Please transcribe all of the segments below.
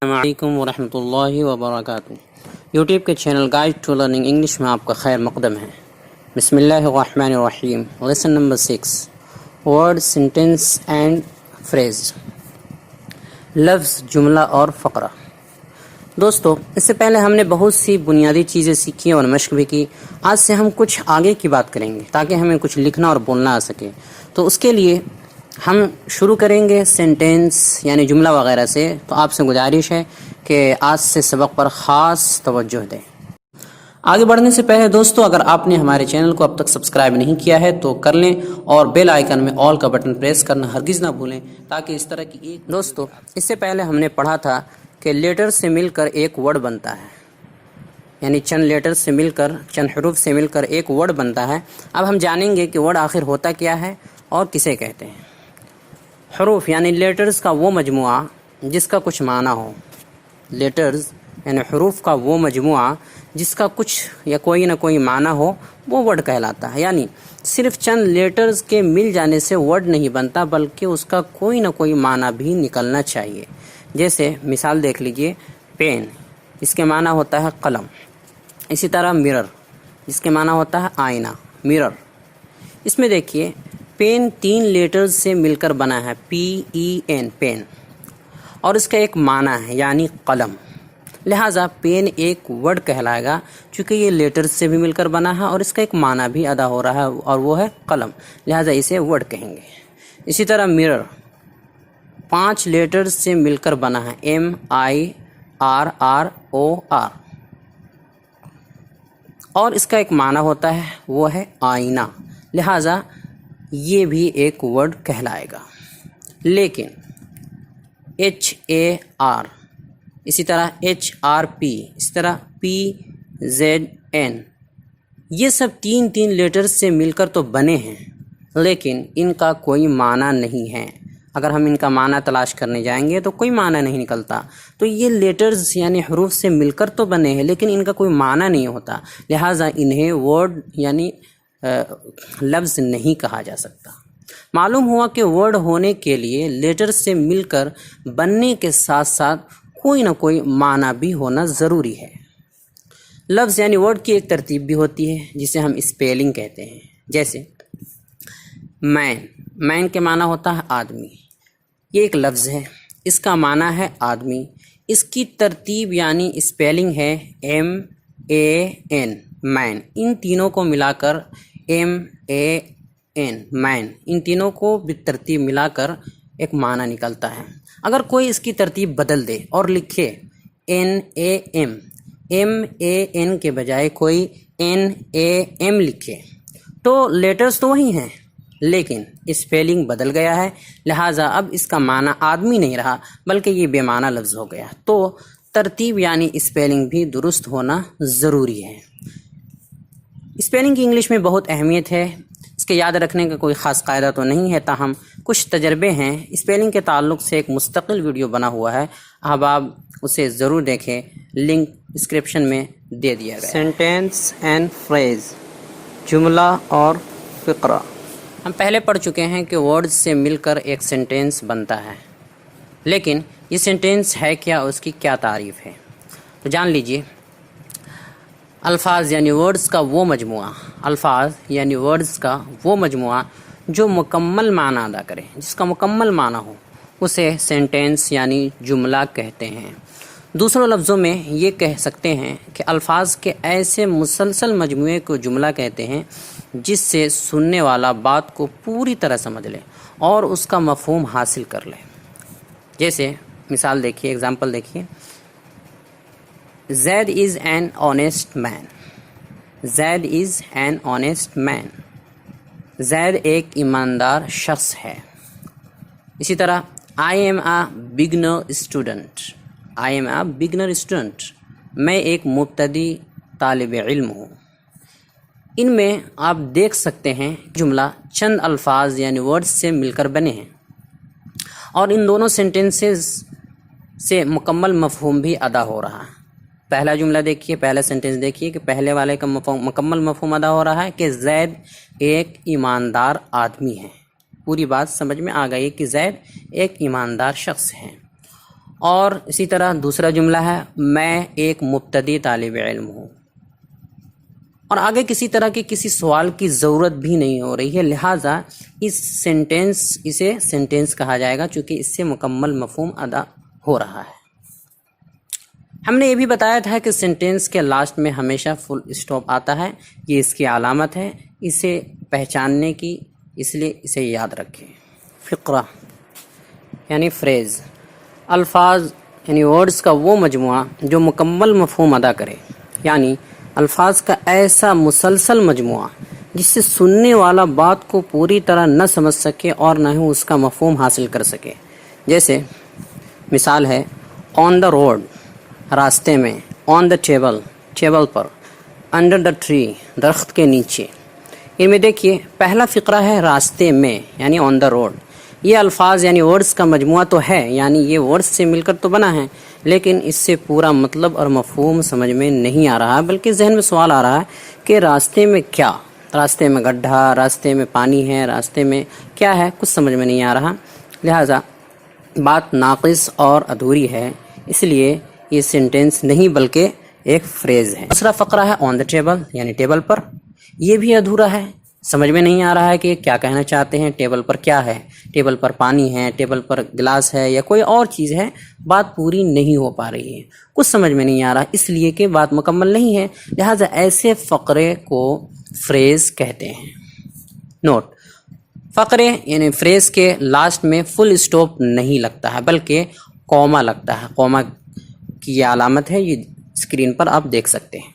السلام علیکم ورحمۃ اللہ وبرکاتہ۔ یوٹیوب کے channel guide to learning English میں آپ کا خیر مقدم ہے۔ بسم اللہ الرحمن الرحیم۔ Lesson number 6، word, sentence and phrase, لفظ، جملہ اور فقرہ۔ دوستو، اس سے پہلے ہم نے بہت سی بنیادی چیزیں سیکھی اور مشق بھی کی۔ آج سے ہم کچھ آگے کی بات کریں گے تاکہ ہمیں کچھ لکھنا اور بولنا آ سکے۔ تو اس کے لیے ہم شروع کریں گے سینٹینس یعنی جملہ وغیرہ سے۔ تو آپ سے گزارش ہے کہ آج سے سبق پر خاص توجہ دیں۔ آگے بڑھنے سے پہلے دوستو، اگر آپ نے ہمارے چینل کو اب تک سبسکرائب نہیں کیا ہے تو کر لیں اور بیل آئیکن میں آل کا بٹن پریس کرنا ہرگز نہ بھولیں تاکہ اس طرح کی دوستو، اس سے پہلے ہم نے پڑھا تھا کہ لیٹر سے مل کر ایک ورڈ بنتا ہے، یعنی چند لیٹر سے مل کر، چند حروف سے مل کر ایک ورڈ بنتا ہے۔ اب ہم جانیں گے کہ ورڈ آخر ہوتا کیا ہے اور کسے کہتے ہیں۔ حروف یعنی لیٹرز کا وہ مجموعہ جس کا کچھ معنی ہو۔ لیٹرز یعنی حروف کا وہ مجموعہ جس کا کچھ یا کوئی نہ کوئی معنی ہو، وہ ورڈ کہلاتا ہے۔ یعنی صرف چند لیٹرز کے مل جانے سے ورڈ نہیں بنتا بلکہ اس کا کوئی نہ کوئی معنی بھی نکلنا چاہیے۔ جیسے مثال دیکھ لیجئے، پین، اس کے معنی ہوتا ہے قلم۔ اسی طرح مرر، جس کے معنی ہوتا ہے آئینہ، مرر۔ اس میں دیکھیے، پین 3 لیٹرز سے مل کر بنا ہے، PEN، پین، اور اس کا ایک معنی ہے یعنی قلم۔ لہٰذا پین ایک ورڈ کہلائے گا چونکہ یہ لیٹرز سے بھی مل کر بنا ہے اور اس کا ایک معنی بھی ادا ہو رہا ہے اور وہ ہے قلم، لہٰذا اسے ورڈ کہیں گے۔ اسی طرح مرر 5 لیٹرز سے مل کر بنا ہے، MIRROR، اور اس کا ایک معنی ہوتا ہے، وہ ہے آئینہ، لہٰذا یہ بھی ایک ورڈ کہلائے گا۔ لیکن HAR، اسی طرح HRP، اسی طرح PZN، یہ سب 3 لیٹرز سے مل کر تو بنے ہیں لیکن ان کا کوئی معنی نہیں ہے۔ اگر ہم ان کا معنی تلاش کرنے جائیں گے تو کوئی معنی نہیں نکلتا۔ تو یہ لیٹرز یعنی حروف سے مل کر تو بنے ہیں لیکن ان کا کوئی معنی نہیں ہوتا، لہٰذا انہیں ورڈ یعنی لفظ نہیں کہا جا سکتا۔ معلوم ہوا کہ ورڈ ہونے کے لیے لیٹر سے مل کر بننے کے ساتھ ساتھ کوئی نہ کوئی معنی بھی ہونا ضروری ہے۔ لفظ یعنی ورڈ کی ایک ترتیب بھی ہوتی ہے جسے ہم اسپیلنگ کہتے ہیں۔ جیسے مین، مین کے معنی ہوتا ہے آدمی، یہ ایک لفظ ہے، اس کا معنی ہے آدمی۔ اس کی ترتیب یعنی اسپیلنگ ہے MAN، مین۔ ان تینوں کو ملا کر MAN، مین، ان تینوں کو بالترتیب ملا کر ایک معنی نکلتا ہے۔ اگر کوئی اس کی ترتیب بدل دے اور لکھے NAM، MAN کے بجائے کوئی NAM لکھے تو لیٹرز تو وہی ہیں لیکن اسپیلنگ بدل گیا ہے، لہٰذا اب اس کا معنی آدمی نہیں رہا بلکہ یہ بے معنی لفظ ہو گیا۔ تو ترتیب یعنی اسپیلنگ بھی درست ہونا ضروری ہے۔ اسپیلنگ کی انگلش میں بہت اہمیت ہے، اس کے یاد رکھنے کا کوئی خاص قاعدہ تو نہیں ہے، تاہم کچھ تجربے ہیں۔ اسپیلنگ کے تعلق سے ایک مستقل ویڈیو بنا ہوا ہے، احباب اسے ضرور دیکھیں، لنک ڈسکرپشن میں دے دیا گیا ہے۔ سینٹینس اینڈ فریز، جملہ اور فقرہ۔ ہم پہلے پڑھ چکے ہیں کہ ورڈ سے مل کر ایک سینٹینس بنتا ہے، لیکن یہ سینٹینس ہے کیا، اس کی کیا تعریف ہے؟ تو جان لیجئے، الفاظ یعنی ورڈز کا وہ مجموعہ، الفاظ یعنی ورڈز کا وہ مجموعہ جو مکمل معنی ادا کرے، جس کا مکمل معنی ہو، اسے سینٹینس یعنی جملہ کہتے ہیں۔ دوسرے لفظوں میں یہ کہہ سکتے ہیں کہ الفاظ کے ایسے مسلسل مجموعے کو جملہ کہتے ہیں جس سے سننے والا بات کو پوری طرح سمجھ لے اور اس کا مفہوم حاصل کر لے۔ جیسے مثال دیکھیے، ایگزامپل دیکھیے، Zaid is an honest man, Zaid is an honest man, Zaid ایک ایماندار شخص ہے۔ اسی طرح I am a beginner student, I am a beginner student, میں ایک مبتدی طالب علم ہوں۔ ان میں آپ دیکھ سکتے ہیں جملہ چند الفاظ یعنی ورڈز سے مل کر بنے ہیں اور ان دونوں سینٹینسز سے مکمل مفہوم بھی ادا ہو رہا ہے۔ پہلا جملہ دیکھیے، پہلا سینٹینس دیکھیے کہ پہلے والے کا مکمل مفہوم ادا ہو رہا ہے کہ زید ایک ایماندار آدمی ہے۔ پوری بات سمجھ میں آ گئی کہ زید ایک ایماندار شخص ہے۔ اور اسی طرح دوسرا جملہ ہے میں ایک مبتدی طالب علم ہوں، اور آگے کسی طرح کے کسی سوال کی ضرورت بھی نہیں ہو رہی ہے، لہٰذا اسے سینٹینس کہا جائے گا، چونکہ اس سے مکمل مفہوم ادا ہو رہا ہے۔ ہم نے یہ بھی بتایا تھا کہ سینٹینس کے لاسٹ میں ہمیشہ فل اسٹاپ آتا ہے، یہ اس کی علامت ہے اسے پہچاننے کی، اس لیے اسے یاد رکھیں۔ فقرہ یعنی فریز، الفاظ یعنی ورڈز کا وہ مجموعہ جو مکمل مفہوم ادا کرے، یعنی الفاظ کا ایسا مسلسل مجموعہ جس سے سننے والا بات کو پوری طرح نہ سمجھ سکے اور نہ ہی اس کا مفہوم حاصل کر سکے۔ جیسے مثال ہے آن دا روڈ، راستے میں، آن دا ٹیبل، ٹیبل پر، انڈر دا ٹری، درخت کے نیچے۔ ان میں دیکھیے پہلا فقرہ ہے راستے میں یعنی آن دا روڈ، یہ الفاظ یعنی ورڈز کا مجموعہ تو ہے، یعنی یہ ورڈز سے مل کر تو بنا ہے، لیکن اس سے پورا مطلب اور مفہوم سمجھ میں نہیں آ رہا، بلکہ ذہن میں سوال آ رہا ہے کہ راستے میں کیا، راستے میں گڈھا، راستے میں پانی ہے، راستے میں کیا ہے، کچھ سمجھ میں نہیں آ رہا، لہٰذا بات ناقص اور ادھوری ہے، اس لیے یہ سینٹینس نہیں بلکہ ایک فریز ہے۔ دوسرا فقرہ ہے آن دا ٹیبل یعنی ٹیبل پر، یہ بھی ادھورا ہے، سمجھ میں نہیں آ رہا ہے کہ کیا کہنا چاہتے ہیں، ٹیبل پر کیا ہے، ٹیبل پر پانی ہے، ٹیبل پر گلاس ہے یا کوئی اور چیز ہے، بات پوری نہیں ہو پا رہی ہے، کچھ سمجھ میں نہیں آ رہا، اس لیے کہ بات مکمل نہیں ہے، لہٰذا ایسے فقرے کو فریز کہتے ہیں۔ نوٹ، فقرے یعنی فریز کے لاسٹ میں فل اسٹاپ نہیں لگتا ہے بلکہ کوما لگتا ہے، کوما کی یہ علامت ہے، یہ اسکرین پر آپ دیکھ سکتے ہیں۔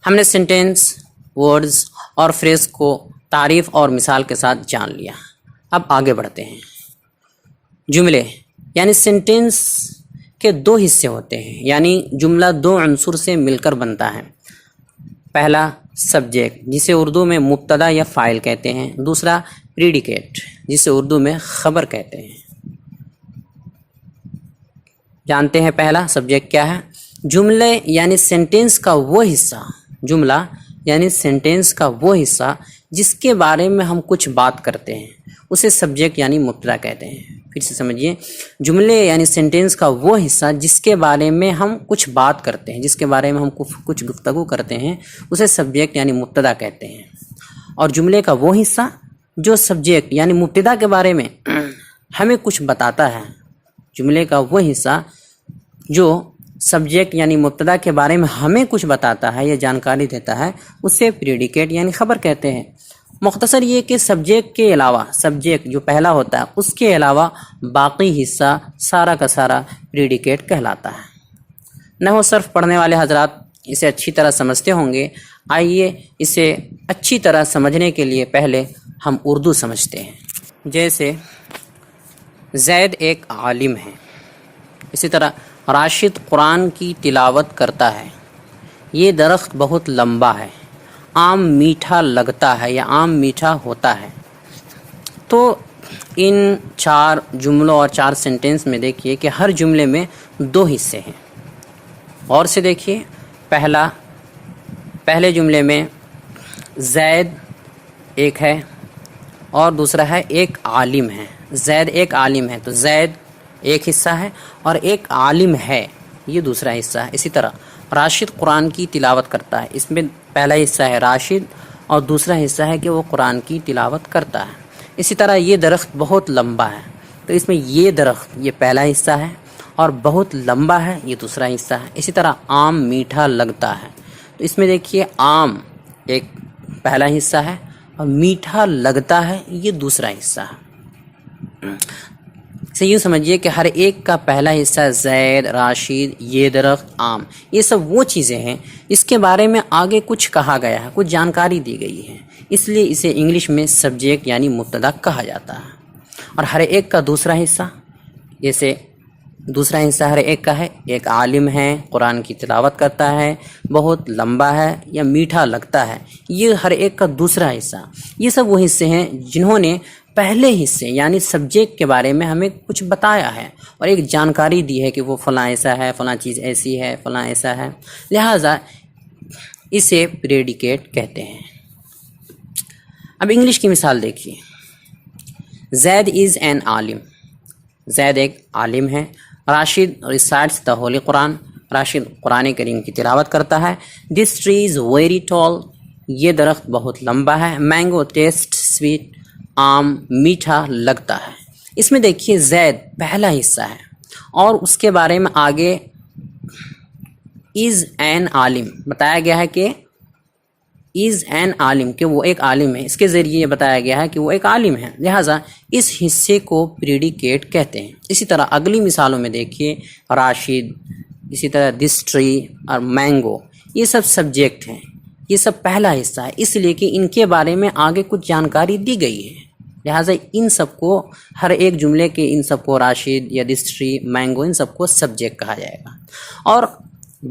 ہم نے سینٹینس، ورڈز اور فریز کو تعریف اور مثال کے ساتھ جان لیا، اب آگے بڑھتے ہیں۔ جملے یعنی سینٹینس کے دو حصے ہوتے ہیں، یعنی جملہ دو عنصر سے مل کر بنتا ہے۔ پہلا سبجیکٹ جسے اردو میں مبتدا یا فاعل کہتے ہیں، دوسرا پریڈیکیٹ جسے اردو میں خبر کہتے ہیں۔ جانتے ہیں پہلا سبجیکٹ کیا ہے؟ جملے یعنی سینٹینس کا وہ حصہ، جملہ یعنی سینٹینس کا وہ حصہ جس کے بارے میں ہم کچھ بات کرتے ہیں، اسے سبجیکٹ یعنی مبتدا کہتے ہیں۔ پھر سے سمجھیے، جملے یعنی سینٹینس کا وہ حصہ جس کے بارے میں ہم کچھ بات کرتے ہیں، جس کے بارے میں ہم کچھ گفتگو کرتے ہیں، اسے سبجیکٹ یعنی مبتدا کہتے ہیں۔ اور جملے کا وہ حصہ جو سبجیکٹ یعنی مبتدا کے بارے میں ہمیں کچھ بتاتا ہے، جملے کا وہ حصہ جو سبجیکٹ یعنی مبتدا کے بارے میں ہمیں کچھ بتاتا ہے یا جانکاری دیتا ہے، اسے پریڈیکیٹ یعنی خبر کہتے ہیں۔ مختصر یہ کہ سبجیکٹ کے علاوہ، سبجیکٹ جو پہلا ہوتا ہے اس کے علاوہ باقی حصہ سارا کا سارا پریڈیکیٹ کہلاتا ہے۔ نحو صرف پڑھنے والے حضرات اسے اچھی طرح سمجھتے ہوں گے، آئیے اسے اچھی طرح سمجھنے کے لیے پہلے ہم اردو سمجھتے ہیں۔ جیسے زید ایک عالم ہے، اسی طرح راشد قرآن کی تلاوت کرتا ہے، یہ درخت بہت لمبا ہے، آم میٹھا لگتا ہے یا آم میٹھا ہوتا ہے۔ تو ان چار جملوں اور چار سینٹینس میں دیکھیے کہ ہر جملے میں دو حصے ہیں۔ اور سے دیکھیے، پہلے جملے میں زید ایک ہے اور دوسرا ہے ایک عالم ہے۔ زید ایک عالم ہے تو زید ایک حصہ ہے اور ایک عالم ہے یہ دوسرا حصہ ہے۔ اسی طرح راشد قرآن کی تلاوت کرتا ہے، اس میں پہلا حصہ ہے راشد اور دوسرا حصہ ہے کہ وہ قرآن کی تلاوت کرتا ہے۔ اسی طرح یہ درخت بہت لمبا ہے، تو اس میں یہ درخت یہ پہلا حصہ ہے اور بہت لمبا ہے یہ دوسرا حصہ ہے۔ اسی طرح آم میٹھا لگتا ہے، تو اس میں دیکھیے آم ایک پہلا حصہ ہے اور میٹھا لگتا ہے یہ دوسرا حصہ ہے۔ سے یوں سمجھیے کہ ہر ایک کا پہلا حصہ زید، راشد، یہ درخت، آم، یہ سب وہ چیزیں ہیں اس کے بارے میں آگے کچھ کہا گیا ہے، کچھ جانکاری دی گئی ہے، اس لیے اسے انگلش میں سبجیکٹ یعنی مبتدا کہا جاتا ہے۔ اور ہر ایک کا دوسرا حصہ، جیسے دوسرا حصہ ہر ایک کا ہے، ایک عالم ہے، قرآن کی تلاوت کرتا ہے، بہت لمبا ہے یا میٹھا لگتا ہے، یہ ہر ایک کا دوسرا حصہ۔ یہ سب وہ حصے ہیں جنہوں نے پہلے حصے یعنی سبجیکٹ کے بارے میں ہمیں کچھ بتایا ہے اور ایک جانکاری دی ہے کہ وہ فلاں ایسا ہے، فلاں چیز ایسی ہے، فلاں ایسا ہے، لہٰذا اسے پریڈیکیٹ کہتے ہیں۔ اب انگلش کی مثال دیکھیے، زید از این عالم، زید ایک عالم ہے. Rashid recites the holy Quran. Rashid Quran کریم کی تلاوت کرتا ہے. This tree is very tall. یہ درخت بہت لمبا ہے. Mango taste sweet. آم میٹھا لگتا ہے. اس میں دیکھیے زید پہلا حصہ ہے اور اس کے بارے میں آگے از این عالم بتایا گیا ہے کہ از این عالم کہ وہ ایک عالم ہے. اس کے ذریعے یہ بتایا گیا ہے کہ وہ ایک عالم ہے، لہٰذا اس حصے کو پریڈیکیٹ کہتے ہیں. اسی طرح اگلی مثالوں میں دیکھیے راشد، اسی طرح دس ٹری اور مینگو، یہ سب سبجیکٹ ہیں، یہ سب پہلا حصہ ہے، اس لیے کہ ان کے بارے میں آگے کچھ جانکاری دی گئی ہے. لہٰذا ان سب کو ہر ایک جملے کے ان سب کو راشد یا دس ٹری مینگو ان سب کو سبجیکٹ کہا جائے گا. اور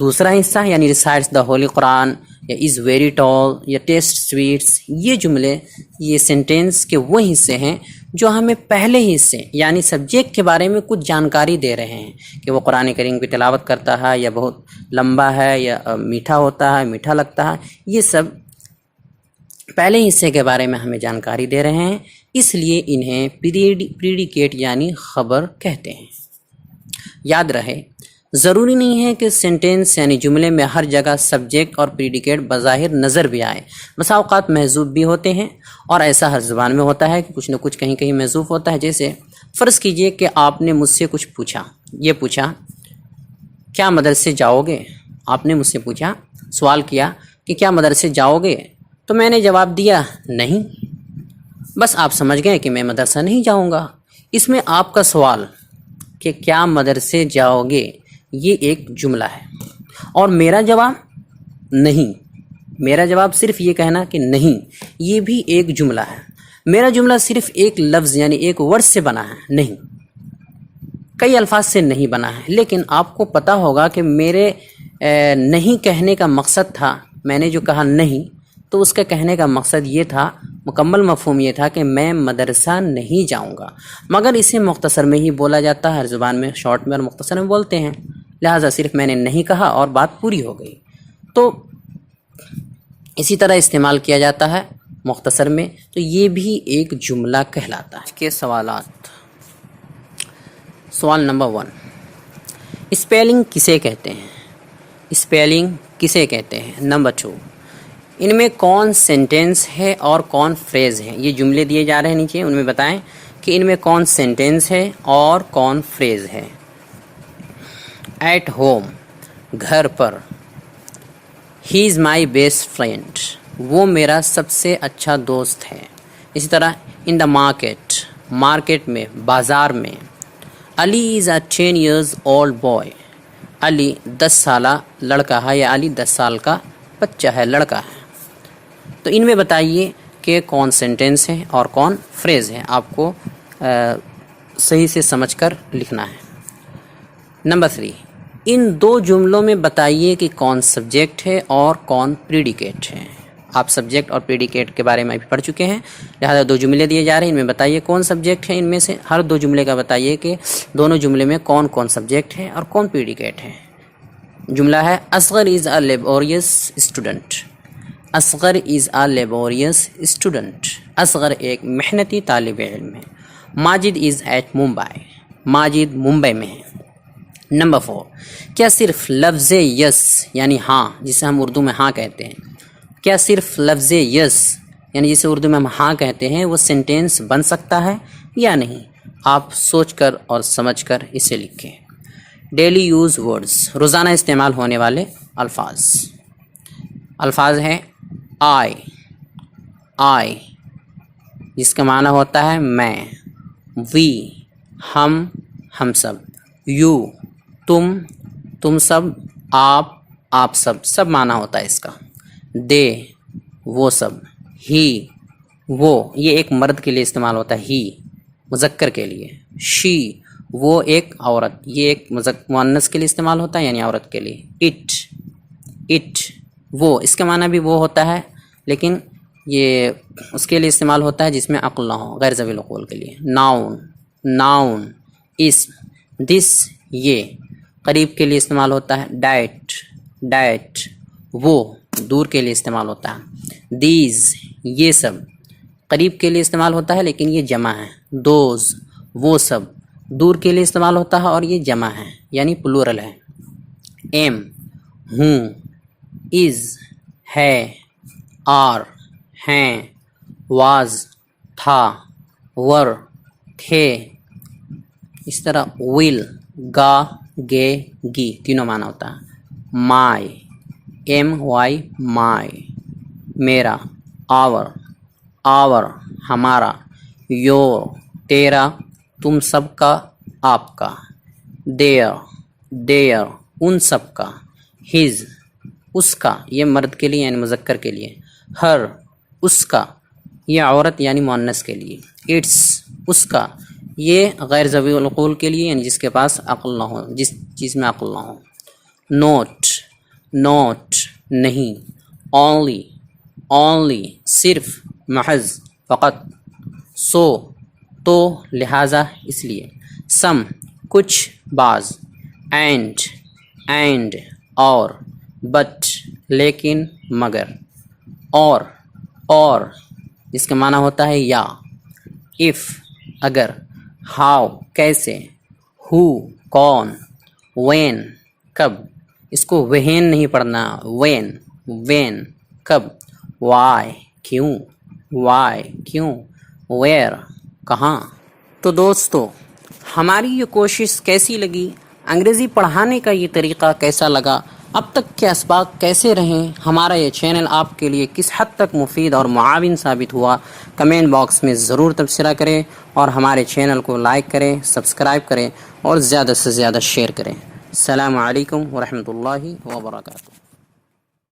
دوسرا حصہ یعنی ریسائٹس دا ہولی قرآن یا از ویری ٹال یا ٹیسٹ سویٹس، یہ جملے یہ سینٹینس کے وہ حصے ہیں جو ہمیں پہلے حصے یعنی سبجیکٹ کے بارے میں کچھ جانکاری دے رہے ہیں کہ وہ قرآن کریم کی تلاوت کرتا ہے یا بہت لمبا ہے یا میٹھا ہوتا ہے، میٹھا لگتا ہے. یہ سب پہلے حصے کے بارے میں ہمیں جانکاری دے رہے ہیں، اس لیے انہیں پریڈیکیٹ یعنی خبر کہتے ہیں. یاد رہے ضروری نہیں ہے کہ سینٹینس یعنی جملے میں ہر جگہ سبجیکٹ اور پریڈیکیٹ بظاہر نظر بھی آئے. بسا اوقات محذوف بھی ہوتے ہیں اور ایسا ہر زبان میں ہوتا ہے کہ کچھ نہ کچھ کہیں کہیں محذوف ہوتا ہے. جیسے فرض کیجئے کہ آپ نے مجھ سے کچھ پوچھا، یہ پوچھا کیا مدرسے جاؤ گے؟ آپ نے مجھ سے پوچھا، سوال کیا کہ کیا مدرسے جاؤ گے؟ تو میں نے جواب دیا نہیں. بس آپ سمجھ گئے کہ میں مدرسہ نہیں جاؤں گا. اس میں آپ کا سوال کہ کیا مدرسے جاؤ گے یہ ایک جملہ ہے اور میرا جواب نہیں. میرا جواب صرف یہ کہنا کہ نہیں، یہ بھی ایک جملہ ہے. میرا جملہ صرف ایک لفظ یعنی ایک ورڈ سے بنا ہے، نہیں، کئی الفاظ سے نہیں بنا ہے. لیکن آپ کو پتہ ہوگا کہ میرے نہیں کہنے کا مقصد تھا، میں نے جو کہا نہیں تو اس کا کہنے کا مقصد یہ تھا، مکمل مفہوم یہ تھا کہ میں مدرسہ نہیں جاؤں گا. مگر اسے مختصر میں ہی بولا جاتا ہے، ہر زبان میں شارٹ میں اور مختصر میں بولتے ہیں. لہٰذا صرف میں نے نہیں کہا اور بات پوری ہو گئی. تو اسی طرح استعمال کیا جاتا ہے مختصر میں، تو یہ بھی ایک جملہ کہلاتا ہے. اس کے سوالات. سوال نمبر 1، اسپیلنگ کسے کہتے ہیں؟ اسپیلنگ کسے کہتے ہیں؟ نمبر 2، ان میں کون سینٹینس ہے اور کون فریز ہے؟ یہ جملے دیے جا رہے ہیں نیچے، ان میں بتائیں کہ ان میں کون سینٹینس ہے اور کون فریز ہے. ایٹ ہوم، گھر پر. ہی از مائی بیسٹ فرینڈ، وہ میرا سب سے اچھا دوست ہے. اسی طرح ان دا مارکیٹ، مارکیٹ میں، بازار میں. علی از اے 10 years old boy، علی 10 سالہ لڑکا ہے یا علی 10 سال کا بچہ ہے، لڑکا ہے. تو ان میں بتائیے کہ کون سینٹینس ہے اور کون فریز ہے. آپ کو صحیح سے سمجھ کر لکھنا ہے. نمبر 3، ان دو جملوں میں بتائیے کہ کون سبجیکٹ ہے اور کون پریڈیکیٹ ہے. آپ سبجیکٹ اور پریڈیکیٹ کے بارے میں بھی پڑھ چکے ہیں، لہٰذا دو جملے دیے جا رہے ہیں، ان میں بتائیے کون سبجیکٹ ہے. ان میں سے ہر دو جملے کا بتائیے کہ دونوں جملے میں کون کون سبجیکٹ ہے اور کون پریڈیکیٹ ہے. جملہ ہے اصغر از اے لیبوریس اسٹوڈنٹ. اصغر از اے لیبوریس اسٹوڈنٹ، اصغر ایک محنتی طالب علم ہے. ماجد از ایٹ ممبئی، ماجد ممبئی میں ہے. نمبر 4، کیا صرف لفظ یس یعنی ہاں جسے ہم اردو میں ہاں کہتے ہیں، کیا صرف لفظ یس یعنی جسے اردو میں ہم ہاں کہتے ہیں وہ سینٹینس بن سکتا ہے یا نہیں؟ آپ سوچ کر اور سمجھ کر اسے لکھیں. ڈیلی یوز ورڈز، روزانہ استعمال ہونے والے الفاظ. الفاظ ہیں آئی جس کا معنی ہوتا ہے میں. وی ہم سب. یو تم سب. آپ سب معنی ہوتا ہے اس کا. دے وہ سب. ہی وہ، یہ ایک مرد کے لیے استعمال ہوتا ہے، ہی مذکر کے لیے. شی وہ ایک عورت، یہ ایک مؤنث کے لیے استعمال ہوتا ہے یعنی عورت کے لیے. اٹ وہ، اس کا معنی بھی وہ ہوتا ہے لیکن یہ اس کے لیے استعمال ہوتا ہے جس میں عقل نہ ہو، غیر ذوی العقول کے لیے. ناؤن اسم. دس یہ قریب کے لیے استعمال ہوتا ہے. ڈیٹ وہ دور کے لیے استعمال ہوتا ہے. دیز یہ سب قریب کے لیے استعمال ہوتا ہے لیکن یہ جمع ہے. دوز وہ سب دور کے لیے استعمال ہوتا ہے اور یہ جمع ہے یعنی پلورل ہے. ایم ہوں، از ہے، آر ہیں، واز تھا، ور تھے. اس طرح ول گا گے گی تینوں معنی ہوتا ہے. مائی ایم وائی مائی، میرا آور آور ہمارا، یور تیرا تم سب کا آپ کا، دیئر دیئر ان سب کا، ہز اس کا یہ مرد کے لیے یعنی مذکر کے لیے، ہر اس کا یہ عورت یعنی مؤنث کے لیے، اٹس اس کا یہ غیر ذوی العقول کے لیے یعنی جس کے پاس عقل نہ ہو، جس چیز میں عقل نہ ہو. نوٹ نوٹ نہیں، اونلی اونلی صرف، محض فقط، سو تو لہذا اس لیے، سم کچھ بعض، اینڈ اور، بٹ لیکن مگر، اور جس کا معنی ہوتا ہے یا، اف اگر، ہاؤ کیسے، ہو کون، وین کب، اس کو وہین نہیں پڑھنا، وین کب، وائی کیوں، ویئر کہاں. تو دوستو ہماری یہ کوشش کیسی لگی، انگریزی پڑھانے کا یہ طریقہ کیسا لگا، اب تک کے اسباق کیسے رہیں، ہمارا یہ چینل آپ کے لیے کس حد تک مفید اور معاون ثابت ہوا، کمنٹ باکس میں ضرور تبصرہ کریں اور ہمارے چینل کو لائک کریں، سبسکرائب کریں اور زیادہ سے زیادہ شیئر کریں. السلام علیکم ورحمۃ اللہ وبرکاتہ.